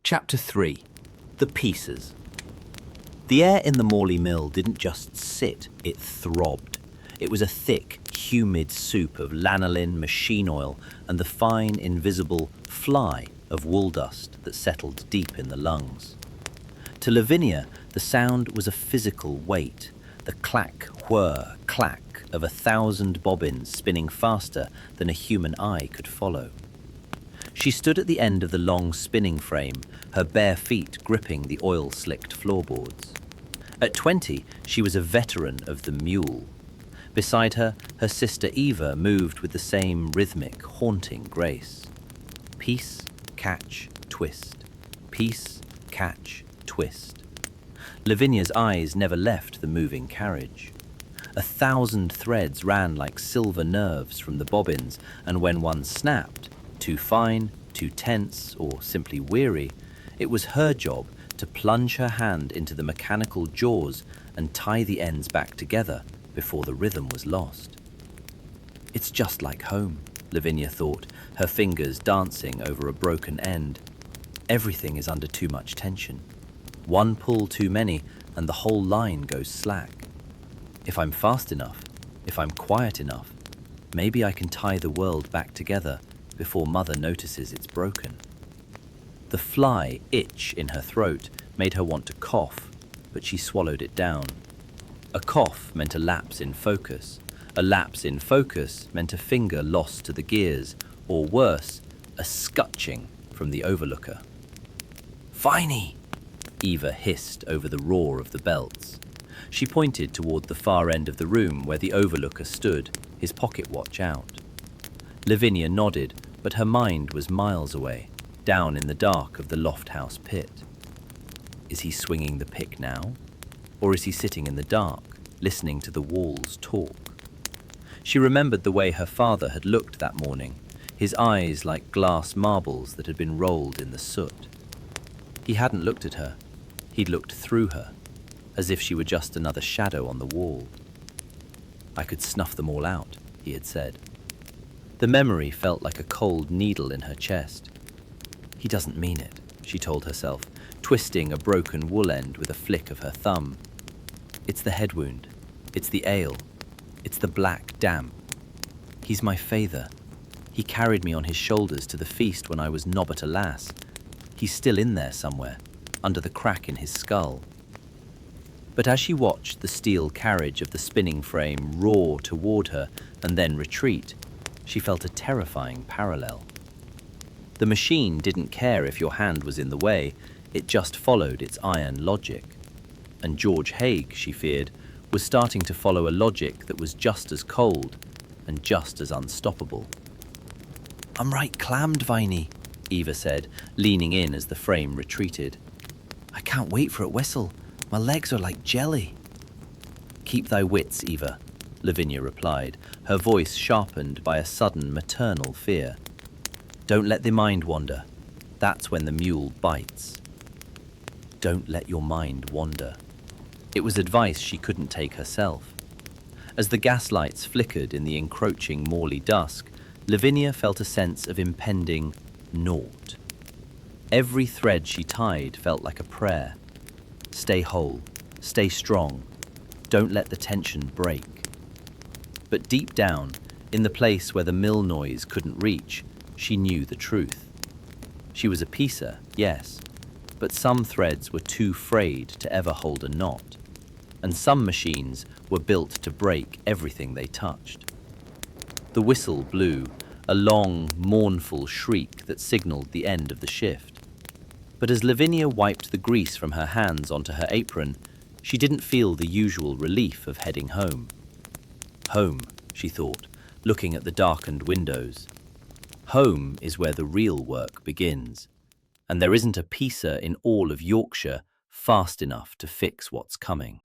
Chapter 3. The Pieces. The air in the Morley Mill didn't just sit, it throbbed. It was a thick, humid soup of lanolin, machine oil, and the fine, invisible fly of wool dust that settled deep in the lungs. To Lavinia, the sound was a physical weight, the clack, whir, clack of 1,000 bobbins spinning faster than a human eye could follow. She stood at the end of the long spinning frame, her bare feet gripping the oil-slicked floorboards. At 20, she was a veteran of the mule. Beside her, her sister Eva moved with the same rhythmic, haunting grace. Piece, catch, twist. Piece, catch, twist. Lavinia's eyes never left the moving carriage. 1,000 threads ran like silver nerves from the bobbins, and when one snapped, too fine, too tense, or simply weary, it was her job to plunge her hand into the mechanical jaws and tie the ends back together before the rhythm was lost. It's just like home, Lavinia thought, her fingers dancing over a broken end. Everything is under too much tension. One pull too many, and the whole line goes slack. If I'm fast enough, if I'm quiet enough, maybe I can tie the world back together before Mother notices it's broken. The fly itch in her throat made her want to cough, but she swallowed it down. A cough meant a lapse in focus. A lapse in focus meant a finger lost to the gears, or worse, a scutching from the overlooker. "Viney!" Eva hissed over the roar of the belts. She pointed toward the far end of the room where the overlooker stood, his pocket watch out. Lavinia nodded, but her mind was miles away, down in the dark of the loft house pit. Is he swinging the pick now? Or is he sitting in the dark, listening to the walls talk? She remembered the way her father had looked that morning, his eyes like glass marbles that had been rolled in the soot. He hadn't looked at her. He'd looked through her, as if she were just another shadow on the wall. "I could snuff them all out," he had said. The memory felt like a cold needle in her chest. He doesn't mean it, she told herself, twisting a broken wool end with a flick of her thumb. It's the head wound. It's the ale. It's the black damp. He's my father. He carried me on his shoulders to the feast when I was nobbut a lass. He's still in there somewhere, under the crack in his skull. But as she watched the steel carriage of the spinning frame roar toward her and then retreat, she felt a terrifying parallel. The machine didn't care if your hand was in the way, it just followed its iron logic. And George Haig, she feared, was starting to follow a logic that was just as cold and just as unstoppable. "I'm right clammed, Viney," Eva said, leaning in as the frame retreated. "I can't wait for it whistle. My legs are like jelly." "Keep thy wits, Eva," Lavinia replied, her voice sharpened by a sudden maternal fear. "Don't let the mind wander. That's when the mule bites." Don't let your mind wander. It was advice she couldn't take herself. As the gaslights flickered in the encroaching Morley dusk, Lavinia felt a sense of impending naught. Every thread she tied felt like a prayer. Stay whole, stay strong, don't let the tension break. But deep down, in the place where the mill noise couldn't reach, she knew the truth. She was a piecer, yes, but some threads were too frayed to ever hold a knot, and some machines were built to break everything they touched. The whistle blew, a long, mournful shriek that signaled the end of the shift. But as Lavinia wiped the grease from her hands onto her apron, she didn't feel the usual relief of heading home. Home, she thought, looking at the darkened windows. Home is where the real work begins, and there isn't a piecer in all of Yorkshire fast enough to fix what's coming.